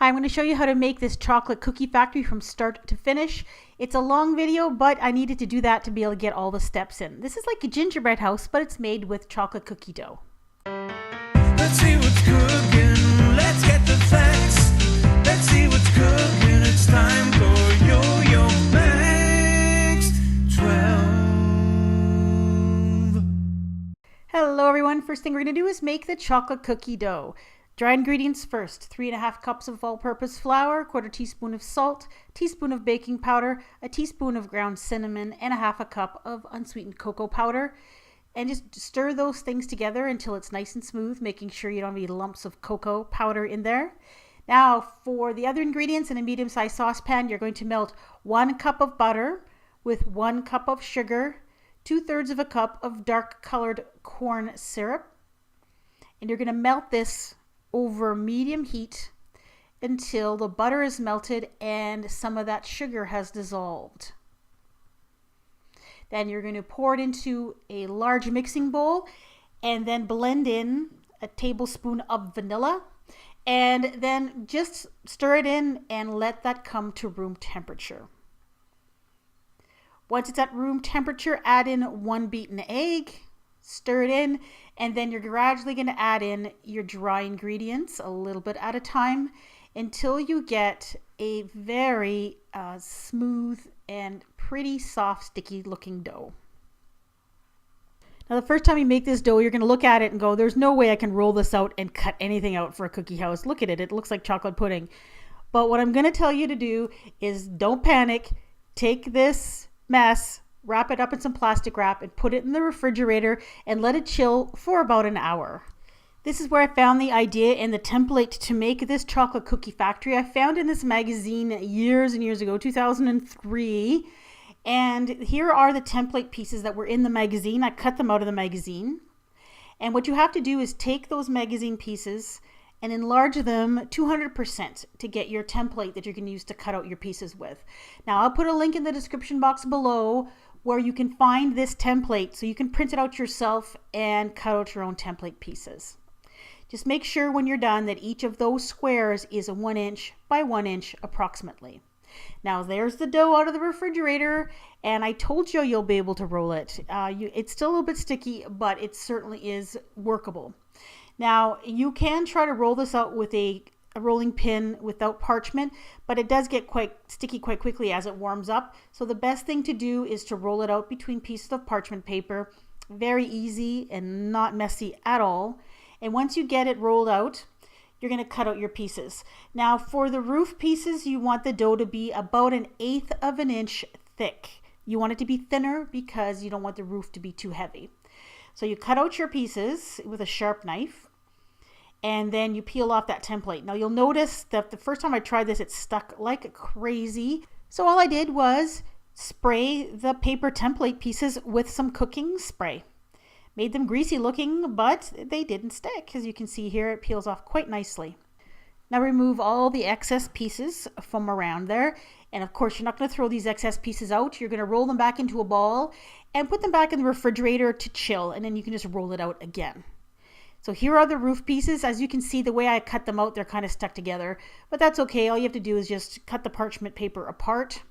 Hi, I'm going to show you how to make this chocolate cookie factory from start to finish. It's a long video, but I needed to do that to be able to get all the steps in. This is like a gingerbread house, but it's made with chocolate cookie dough. Let's see what's cooking. Let's get the facts. Let's see what's cooking. It's time for yoyomax12. Hello everyone. First thing we're going to do is make the chocolate cookie dough. Dry ingredients first: 3.5 cups of all-purpose flour, 1/4 teaspoon of salt, teaspoon of baking powder, a teaspoon of ground cinnamon, and 1/2 cup of unsweetened cocoa powder. And just stir those things together until it's nice and smooth, making sure you don't have any lumps of cocoa powder in there. Now for the other ingredients, in a medium-sized saucepan, you're going to melt 1 cup of butter with 1 cup of sugar, 2/3 of a cup of dark colored corn syrup, and you're going to melt this over medium heat until the butter is melted and some of that sugar has dissolved. Then you're going to pour it into a large mixing bowl and then blend in a tablespoon of vanilla, and then just stir it in and let that come to room temperature. Once it's at room temperature, add in 1 beaten egg, stir it in, and then you're gradually going to add in your dry ingredients a little bit at a time until you get a very smooth and pretty soft, sticky looking dough. Now the first time you make this dough, you're going to look at it and go, there's no way I can roll this out and cut anything out for a cookie house. Look at it, it looks like chocolate pudding. But what I'm going to tell you to do is don't panic. Take this mess, wrap it up in some plastic wrap, and put it in the refrigerator and let it chill for about an hour. This is where I found the idea and the template to make this chocolate cookie factory. I found in this magazine years and years ago, 2003. And here are the template pieces that were in the magazine. I cut them out of the magazine. And what you have to do is take those magazine pieces and enlarge them 200% to get your template that you can use to cut out your pieces with. Now I'll put a link in the description box below where you can find this template so you can print it out yourself and cut out your own template pieces. Just make sure when you're done that each of those squares is a 1 inch by 1 inch approximately. Now there's the dough out of the refrigerator, and I told you you'll be able to roll it. It's still a little bit sticky, but it certainly is workable. Now you can try to roll this out with a rolling pin without parchment, but it does get quite sticky quite quickly as it warms up. So the best thing to do is to roll it out between pieces of parchment paper. Very easy and not messy at all. And once you get it rolled out, you're going to cut out your pieces. Now for the roof pieces, you want the dough to be about 1/8 of an inch thick. You want it to be thinner because you don't want the roof to be too heavy. So you cut out your pieces with a sharp knife, and then you peel off that template. Now you'll notice that the first time I tried this, it stuck like crazy. So all I did was spray the paper template pieces with some cooking spray. Made them greasy looking, but they didn't stick. As you can see here, it peels off quite nicely. Now remove all the excess pieces from around there. And of course, you're not going to throw these excess pieces out. You're going to roll them back into a ball and put them back in the refrigerator to chill. And then you can just roll it out again. So here are the roof pieces. As you can see, the way I cut them out, they're kind of stuck together. But that's okay. All you have to do is just cut the parchment paper apart.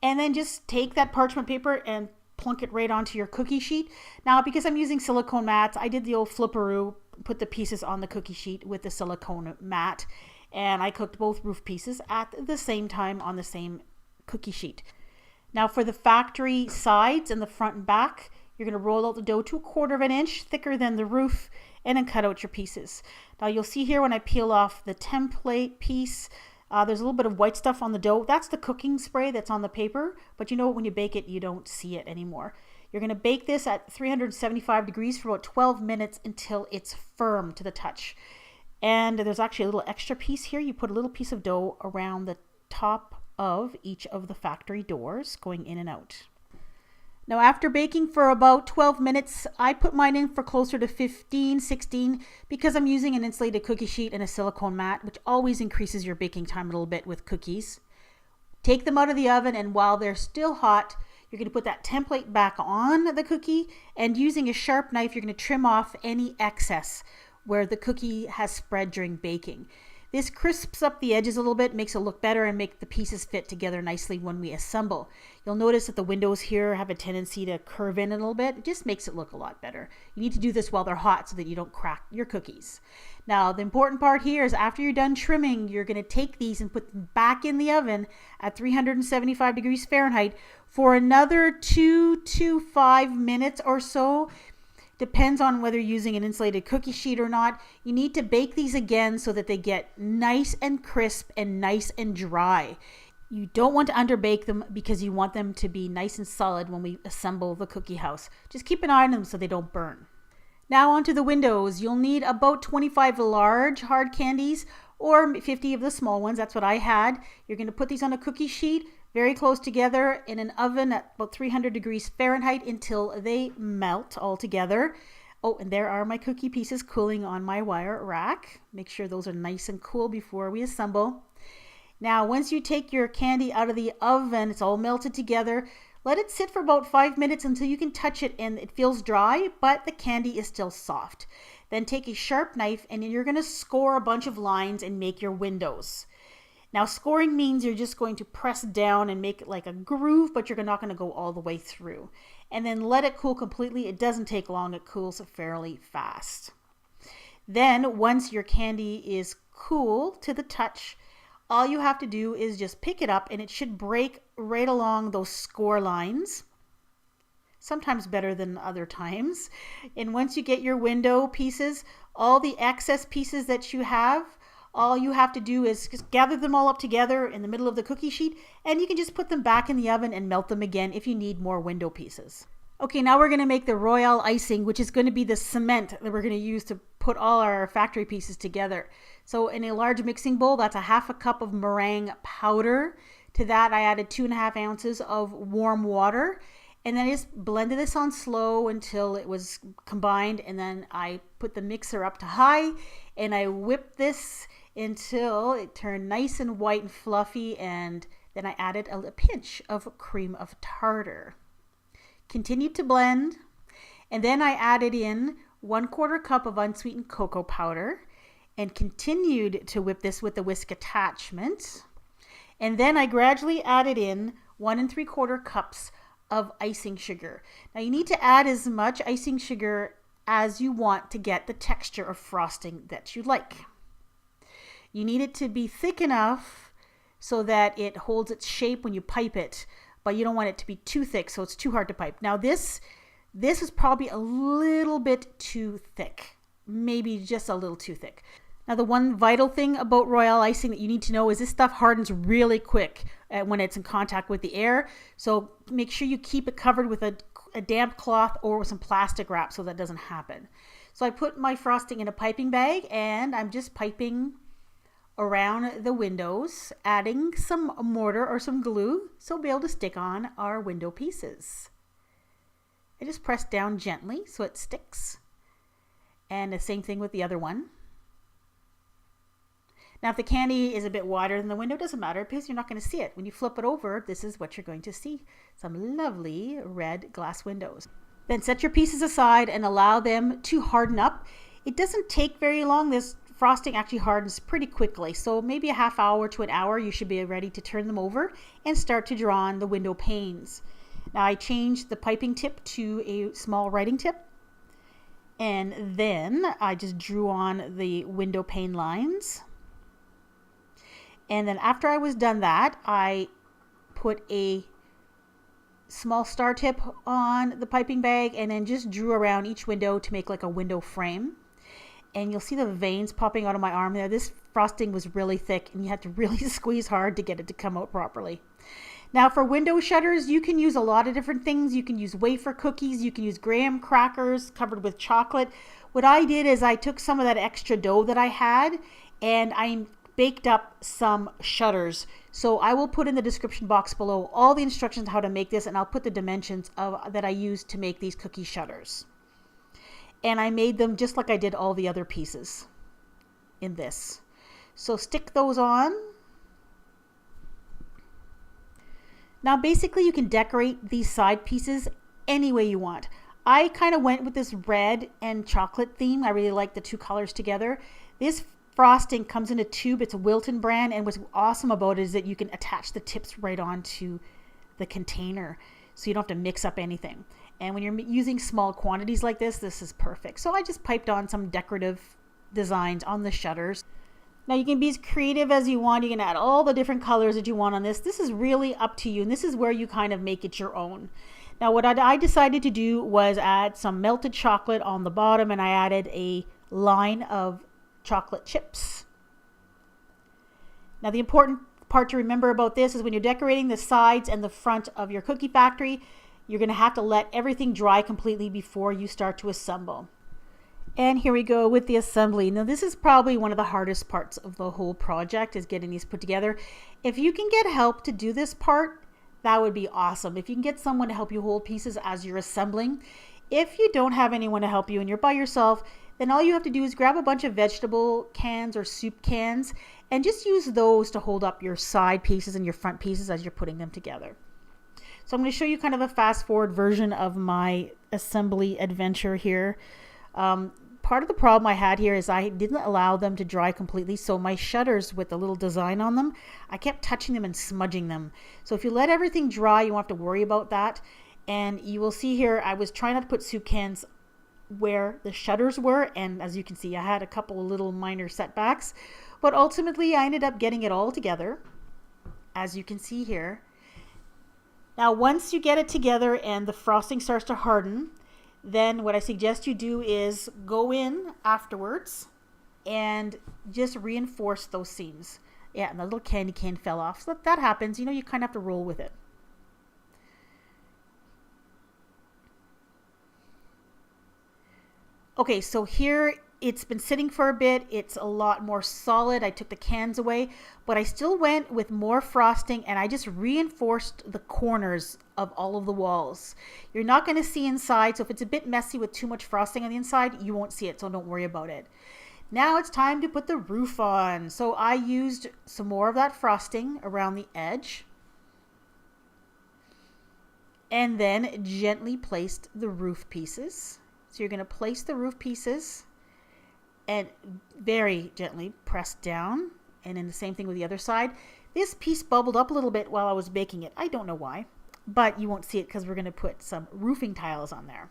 And then just take that parchment paper and plunk it right onto your cookie sheet. Now, because I'm using silicone mats, I did the old flipperoo, put the pieces on the cookie sheet with the silicone mat, and I cooked both roof pieces at the same time on the same cookie sheet. Now for the factory sides and the front and back, you're going to roll out the dough to 1/4 of an inch thicker than the roof, and then cut out your pieces. Now you'll see here when I peel off the template piece, there's a little bit of white stuff on the dough. That's the cooking spray that's on the paper, but you know when you bake it, you don't see it anymore. You're going to bake this at 375 degrees for about 12 minutes until it's firm to the touch. And there's actually a little extra piece here. You put a little piece of dough around the top of each of the factory doors going in and out. Now after baking for about 12 minutes, I put mine in for closer to 15, 16 because I'm using an insulated cookie sheet and a silicone mat, which always increases your baking time a little bit with cookies. Take them out of the oven, and while they're still hot, you're going to put that template back on the cookie, and using a sharp knife, you're going to trim off any excess where the cookie has spread during baking. This crisps up the edges a little bit, makes it look better, and make the pieces fit together nicely when we assemble. You'll notice that the windows here have a tendency to curve in a little bit. It just makes it look a lot better. You need to do this while they're hot so that you don't crack your cookies. Now, the important part here is after you're done trimming, you're going to take these and put them back in the oven at 375 degrees Fahrenheit for another 2 to 5 minutes or so. Depends on whether you're using an insulated cookie sheet or not. You need to bake these again so that they get nice and crisp and nice and dry. You don't want to underbake them because you want them to be nice and solid when we assemble the cookie house. Just keep an eye on them so they don't burn. Now onto the windows. You'll need about 25 large hard candies or 50 of the small ones. That's what I had. You're going to put these on a cookie sheet very close together in an oven at about 300 degrees Fahrenheit until they melt all together. Oh, and there are my cookie pieces cooling on my wire rack. Make sure those are nice and cool before we assemble. Now, once you take your candy out of the oven, it's all melted together. Let it sit for about 5 minutes until you can touch it and it feels dry, but the candy is still soft. Then take a sharp knife and you're going to score a bunch of lines and make your windows. Now, scoring means you're just going to press down and make it like a groove, but you're not going to go all the way through. And then let it cool completely. It doesn't take long. It cools fairly fast. Then, once your candy is cool to the touch, all you have to do is just pick it up and it should break right along those score lines. Sometimes better than other times. And once you get your window pieces, all the excess pieces that you have, all you have to do is just gather them all up together in the middle of the cookie sheet, and you can just put them back in the oven and melt them again if you need more window pieces. Okay, now we're going to make the royale icing, which is going to be the cement that we're going to use to put all our factory pieces together. So in a large mixing bowl, that's a half a cup of meringue powder. To that, I added 2.5 ounces of warm water. And then I just blended this on slow until it was combined. And then I put the mixer up to high and I whipped this until it turned nice and white and fluffy. And then I added a pinch of cream of tartar. Continued to blend. And then I added in 1/4 cup of unsweetened cocoa powder and continued to whip this with the whisk attachment. And then I gradually added in 1 3/4 cups of icing sugar. Now you need to add as much icing sugar as you want to get the texture of frosting that you like. You need it to be thick enough so that it holds its shape when you pipe it, but you don't want it to be too thick so it's too hard to pipe. Now this is probably a little bit too thick, maybe just a little too thick. Now the one vital thing about royale icing that you need to know is this stuff hardens really quick when it's in contact with the air. So make sure you keep it covered with a damp cloth or with some plastic wrap so that doesn't happen. So I put my frosting in a piping bag and I'm just piping around the windows, adding some mortar or some glue so we'll be able to stick on our window pieces. I just press down gently so it sticks. And the same thing with the other one. Now, if the candy is a bit wider than the window, it doesn't matter because you're not going to see it. When you flip it over, this is what you're going to see. Some lovely red glass windows. Then set your pieces aside and allow them to harden up. It doesn't take very long. This frosting actually hardens pretty quickly. So maybe a half hour to an hour, you should be ready to turn them over and start to draw on the window panes. Now, I changed the piping tip to a small writing tip. And then I just drew on the window pane lines. And then after I was done that, I put a small star tip on the piping bag and then just drew around each window to make like a window frame. And you'll see the veins popping out of my arm there. This frosting was really thick and you had to really squeeze hard to get it to come out properly. Now for window shutters, you can use a lot of different things. You can use wafer cookies, you can use graham crackers covered with chocolate. What I did is I took some of that extra dough that I had and I baked up some shutters. So I will put in the description box below all the instructions how to make this, and I'll put the dimensions that I used to make these cookie shutters. And I made them just like I did all the other pieces in this. So stick those on. Now basically you can decorate these side pieces any way you want. I kind of went with this red and chocolate theme. I really like the two colors together. This frosting comes in a tube. It's a Wilton brand, and what's awesome about it is that you can attach the tips right onto the container, so you don't have to mix up anything. And when you're using small quantities like this is perfect. So I just piped on some decorative designs on the shutters. Now you can be as creative as you want. You can add all the different colors that you want on this. This is really up to you, and this is where you kind of make it your own. Now what I decided to do was add some melted chocolate on the bottom, and I added a line of chocolate chips. Now the important part to remember about this is when you're decorating the sides and the front of your cookie factory, you're going to have to let everything dry completely before you start to assemble. And here we go with the assembly. Now this is probably one of the hardest parts of the whole project, is getting these put together. If you can get help to do this part, that would be awesome. If you can get someone to help you hold pieces as you're assembling. If you don't have anyone to help you and you're by yourself, then all you have to do is grab a bunch of vegetable cans or soup cans and just use those to hold up your side pieces and your front pieces as you're putting them together. So I'm going to show you kind of a fast forward version of my assembly adventure here. Part of the problem I had here is I didn't allow them to dry completely, so my shutters with the little design on them, I kept touching them and smudging them. So if you let everything dry, you won't have to worry about that. And you will see here, I was trying not to put soup cans where the shutters were, and as you can see, I had a couple of little minor setbacks, but ultimately I ended up getting it all together, as you can see here. Now once you get it together and the frosting starts to harden, then what I suggest you do is go in afterwards and just reinforce those seams. Yeah, and the little candy cane fell off. So that happens, you know, you kind of have to roll with it. Okay, so here it's been sitting for a bit. It's a lot more solid. I took the cans away, but I still went with more frosting, and I just reinforced the corners of all of the walls. You're not going to see inside, so if it's a bit messy with too much frosting on the inside, you won't see it, so don't worry about it. Now it's time to put the roof on. So I used some more of that frosting around the edge, and then gently placed the roof pieces. So you're going to place the roof pieces and very gently press down, and then the same thing with the other side. This piece bubbled up a little bit while I was baking it. I don't know why, but you won't see it because we're going to put some roofing tiles on there.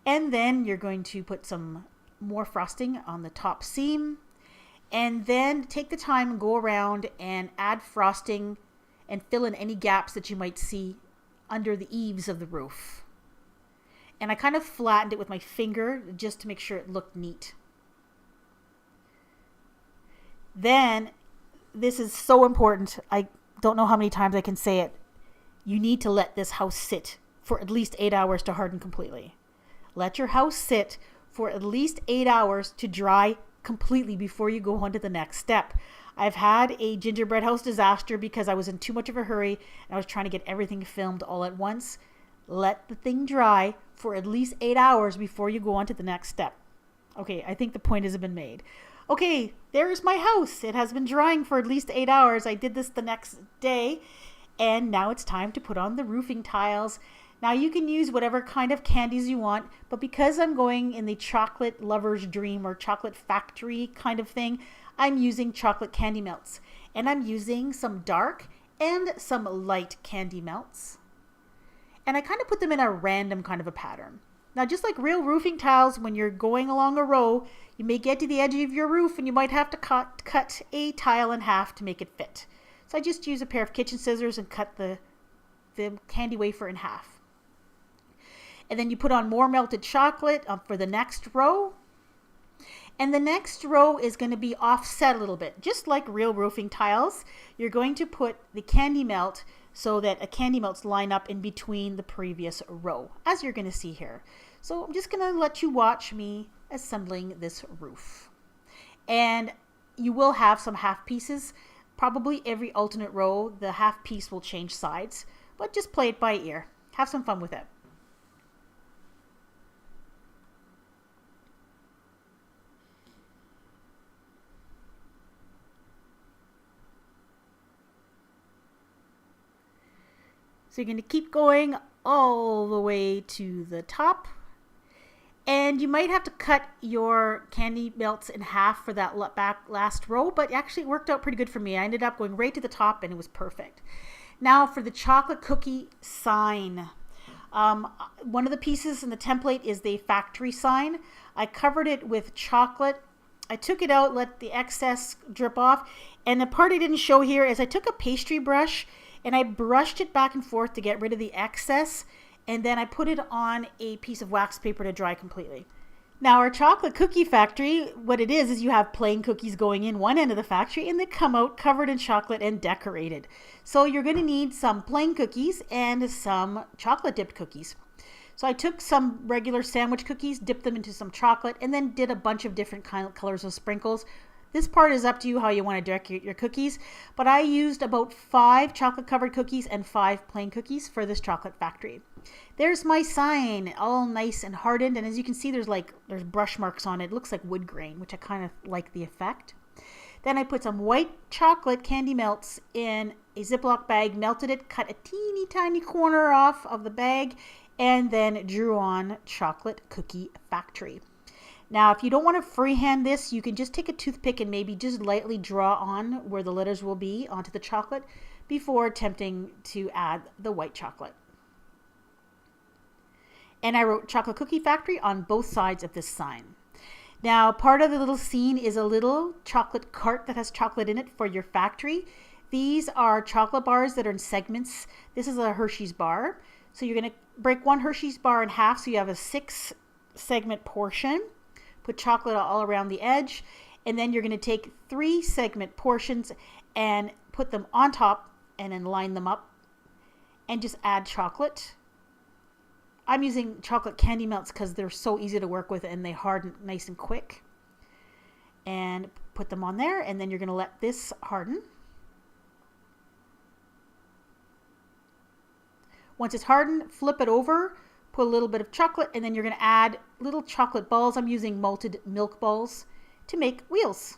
And then you're going to put some more frosting on the top seam, and then take the time and go around and add frosting and fill in any gaps that you might see under the eaves of the roof. And I kind of flattened it with my finger just to make sure it looked neat. Then, this is so important. I don't know how many times I can say it. You need to let this house sit for at least 8 hours to harden completely. Let your house sit for at least 8 hours to dry completely before you go on to the next step. I've had a gingerbread house disaster because I was in too much of a hurry and I was trying to get everything filmed all at once. Let the thing dry for at least 8 hours before you go on to the next step. Okay, I think the point has been made. Okay, there's my house. It has been drying for at least 8 hours. I did this the next day, and now it's time to put on the roofing tiles. Now you can use whatever kind of candies you want, but because I'm going in the chocolate lover's dream or chocolate factory kind of thing, I'm using chocolate candy melts. And I'm using some dark and some light candy melts. And I kind of put them in a random kind of a pattern. Now, just like real roofing tiles, when you're going along a row, you may get to the edge of your roof and you might have to cut a tile in half to make it fit. So I just use a pair of kitchen scissors and cut the candy wafer in half. And then you put on more melted chocolate for the next row. And the next row is going to be offset a little bit. Just like real roofing tiles, you're going to put the candy melt so that a candy melts line up in between the previous row, as you're going to see here. So I'm just going to let you watch me assembling this roof. And you will have some half pieces. Probably every alternate row, the half piece will change sides, but just play it by ear. Have some fun with it. So you're going to keep going all the way to the top. And you might have to cut your candy melts in half for that last row, but actually it worked out pretty good for me. I ended up going right to the top and it was perfect. Now for the chocolate cookie sign. One of the pieces in the template is the factory sign. I covered it with chocolate. I took it out, let the excess drip off. And the part I didn't show here is I took a pastry brush and I brushed it back and forth to get rid of the excess. And then I put it on a piece of wax paper to dry completely. Now our chocolate cookie factory, what it is you have plain cookies going in one end of the factory and they come out covered in chocolate and decorated. So you're going to need some plain cookies and some chocolate dipped cookies. So I took some regular sandwich cookies, dipped them into some chocolate, and then did a bunch of different colors of sprinkles. This part is up to you how you want to decorate your cookies, but I used about 5 chocolate covered cookies and 5 plain cookies for this chocolate factory. There's my sign, all nice and hardened, and as you can see there's brush marks on it. It looks like wood grain, which I kind of like the effect. Then I put some white chocolate candy melts in a Ziploc bag, melted it, cut a teeny tiny corner off of the bag, and then drew on chocolate cookie factory. Now, if you don't want to freehand this, you can just take a toothpick and maybe just lightly draw on where the letters will be onto the chocolate before attempting to add the white chocolate. And I wrote Chocolate Cookie Factory on both sides of this sign. Now, part of the little scene is a little chocolate cart that has chocolate in it for your factory. These are chocolate bars that are in segments. This is a Hershey's bar. So you're going to break one Hershey's bar in half so you have a 6-segment portion. Put chocolate all around the edge, and then you're going to take 3 segment portions and put them on top and then line them up and just add chocolate. I'm using chocolate candy melts because they're so easy to work with and they harden nice and quick. And put them on there, and then you're going to let this harden. Once it's hardened, flip it over, put a little bit of chocolate, and then you're going to add little chocolate balls. I'm using malted milk balls to make wheels.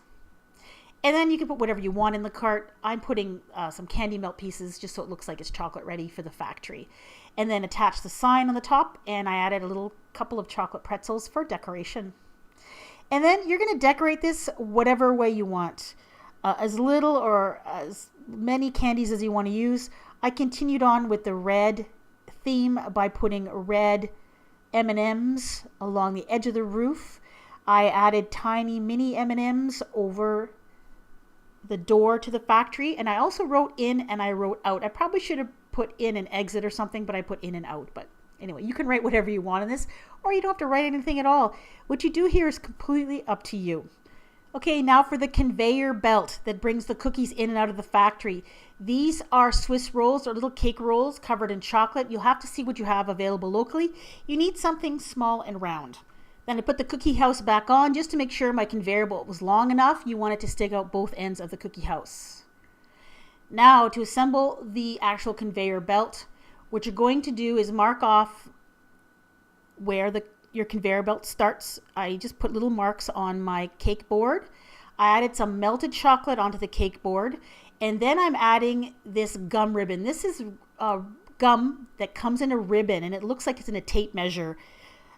And then you can put whatever you want in the cart. I'm putting some candy melt pieces just so it looks like it's chocolate ready for the factory. And then attach the sign on the top, and I added a couple of chocolate pretzels for decoration. And then you're going to decorate this whatever way you want. As little or as many candies as you want to use. I continued on with the red theme by putting red M&Ms along the edge of the roof. I added tiny mini M&Ms over the door to the factory, and I also wrote in and I wrote out. I probably should have put in and exit or something, but I put in and out. But anyway, you can write whatever you want in this, or you don't have to write anything at all. What you do here is completely up to you. Okay, now for the conveyor belt that brings the cookies in and out of the factory. These are Swiss rolls or little cake rolls covered in chocolate. You'll have to see what you have available locally. You need something small and round. Then I put the cookie house back on just to make sure my conveyor belt was long enough. You want it to stick out both ends of the cookie house. Now to assemble the actual conveyor belt, what you're going to do is mark off where your conveyor belt starts. I just put little marks on my cake board. I added some melted chocolate onto the cake board, and then I'm adding this gum ribbon. This is gum that comes in a ribbon, and it looks like it's in a tape measure.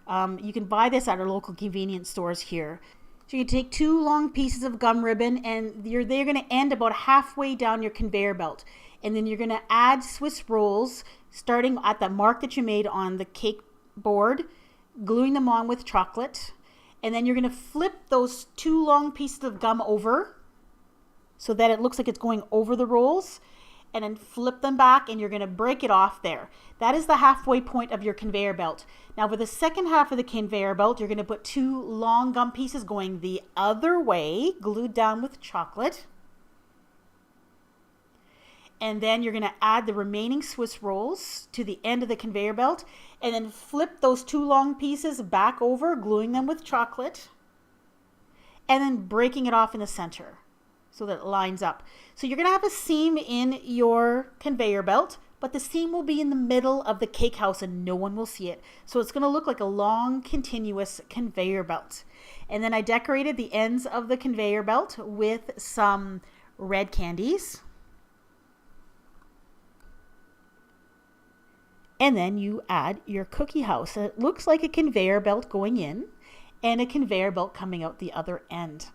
You can buy this at our local convenience stores here. So you take 2 long pieces of gum ribbon, and they're going to end about halfway down your conveyor belt. And then you're going to add Swiss rolls starting at the mark that you made on the cake board, gluing them on with chocolate. And then you're going to flip those 2 long pieces of gum over so that it looks like it's going over the rolls, and then flip them back, and you're going to break it off there. That is the halfway point of your conveyor belt. Now for the second half of the conveyor belt, you're going to put 2 long gum pieces going the other way, glued down with chocolate. And then you're going to add the remaining Swiss rolls to the end of the conveyor belt, and then flip those 2 long pieces back over, gluing them with chocolate, and then breaking it off in the center so that it lines up. So you're going to have a seam in your conveyor belt, but the seam will be in the middle of the cake house and no one will see it. So it's going to look like a long, continuous conveyor belt. And then I decorated the ends of the conveyor belt with some red candies. And then you add your cookie house. And it looks like a conveyor belt going in and a conveyor belt coming out the other end.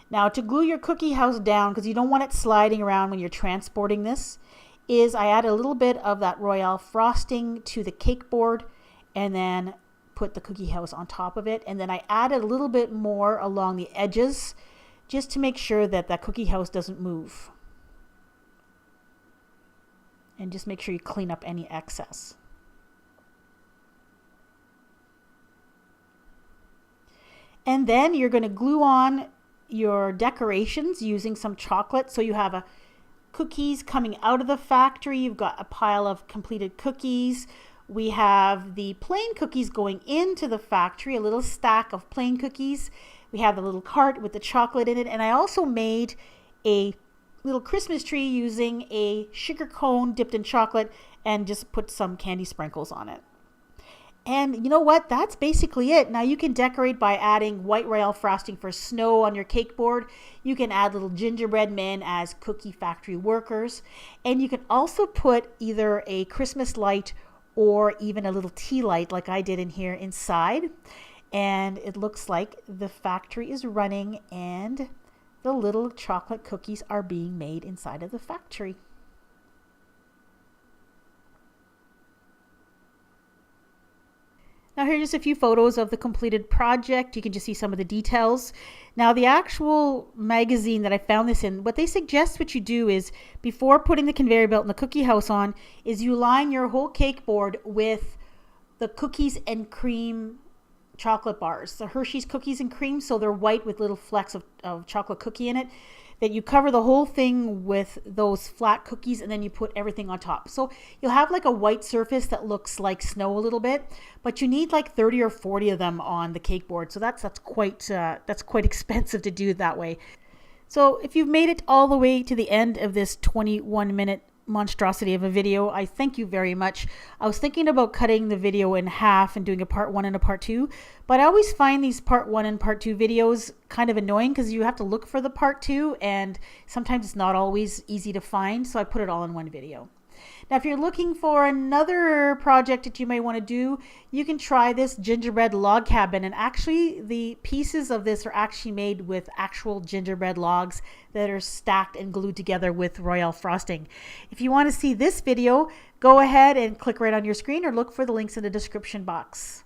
Now to glue your cookie house down, because you don't want it sliding around when you're transporting this, is I add a little bit of that Royale frosting to the cake board and then put the cookie house on top of it. And then I added a little bit more along the edges just to make sure that that cookie house doesn't move. And just make sure you clean up any excess. And then you're going to glue on your decorations using some chocolate. So you have a cookies coming out of the factory. You've got a pile of completed cookies. We have the plain cookies going into the factory, a little stack of plain cookies. We have the little cart with the chocolate in it. And I also made a little Christmas tree using a sugar cone dipped in chocolate and just put some candy sprinkles on it. And you know what? That's basically it. Now you can decorate by adding white Royale frosting for snow on your cake board. You can add little gingerbread men as cookie factory workers. And you can also put either a Christmas light or even a little tea light like I did in here inside. And it looks like the factory is running and the little chocolate cookies are being made inside of the factory. Now here's just a few photos of the completed project. You can just see some of the details. Now the actual magazine that I found this in, what they suggest what you do is before putting the conveyor belt and the cookie house on is you line your whole cake board with the cookies and cream chocolate bars, the Hershey's cookies and cream, so they're white with little flecks of chocolate cookie in it. That you cover the whole thing with those flat cookies and then you put everything on top. So you'll have like a white surface that looks like snow a little bit, but you need like 30 or 40 of them on the cake board. So that's quite expensive to do that way. So if you've made it all the way to the end of this 21-minute monstrosity of a video, I thank you very much. I was thinking about cutting the video in half and doing a part 1 and a part 2, but I always find these part 1 and part 2 videos kind of annoying because you have to look for the part 2 and sometimes it's not always easy to find, so I put it all in one video. Now if you're looking for another project that you may want to do, you can try this gingerbread log cabin, and actually the pieces of this are actually made with actual gingerbread logs that are stacked and glued together with Royale frosting. If you want to see this video, go ahead and click right on your screen or look for the links in the description box.